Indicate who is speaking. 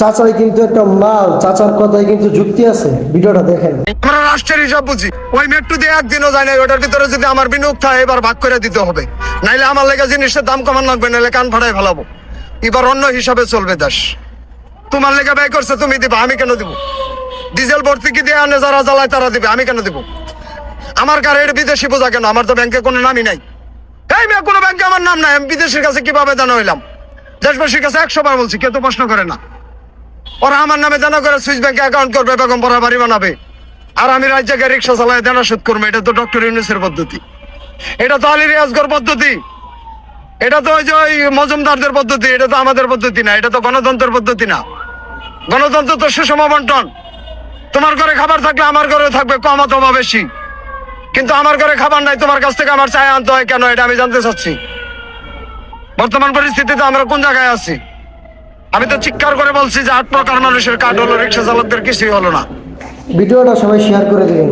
Speaker 1: চাচাই কিন্তু একটা মাল, চাচার কথায় কিন্তু যুক্তি আছে। ভিডিওটা দেখেন।
Speaker 2: আমরা রাষ্ট্রের হিসাব বুঝি, ওই মেট্রো দিয়ে একদিনও যায় না, ওটার ভিতরে যদি আমার বিনিয়োগ থাকে এবার ভাগ করে দিতে হবে, নাইলে আমার লেগে জিনিসের দাম কমান লাগবে, নাহলে কান ফাটাই ফেলাবো। এবার অন্য হিসাবে চলবে দেশ। তোমার লেগে ব্যয় করছে তুমি দিবা, আমি কেন দিব? ডিজেল ভর্তি কি দিয়ে আনে যারা জ্বালায় তারা দিবে, আমি কেন দিব? আমার গাড়ির বিদেশি বোঝা কেন? আমার তো ব্যাংকে কোনো নামই নাই। এই মেয়ে, কোনো ব্যাংকে আমার নাম নাই, আমি বিদেশের কাছে কিভাবে জানা হইলাম? দেশবাসীর কাছে 100 বার বলছি, কেউ তো প্রশ্ন করে না। ওরা আমার নামে জানা করে সুইস ব্যাংকে অ্যাকাউন্ট করবে, বেগম পড়া বাড়ি বানাবে, আর আমি রাজ্যকে রিক্সা চালায় দেনা শোধ করবো। এটা তো ডক্টর ইউনূসের পদ্ধতি, এটা তো আলী রিয়াজগর পদ্ধতি, এটা তো ওই যে ওই মজুমদারদের পদ্ধতি, এটা তো আমাদের পদ্ধতি না, এটা তো গণতন্ত্রের পদ্ধতি না। গণতন্ত্র তো সুষম বন্টন। তোমার ঘরে খাবার থাকলে আমার ঘরেও থাকবে, কম অথবা বেশি। কিন্তু আমার ঘরে খাবার নাই, তোমার কাছ থেকে আমার চায় আনতে হয় কেন? এটা আমি জানতে চাচ্ছি। বর্তমান পরিস্থিতিতে আমরা কোন জায়গায় আছি? আমি তো চিৎকার করে বলছি যে 8 প্রকার মানুষের কার্ড হলো, রিক্সা চালকদের কিছুই হলো না।
Speaker 1: ভিডিওটা সবাই শেয়ার করে দিবেন।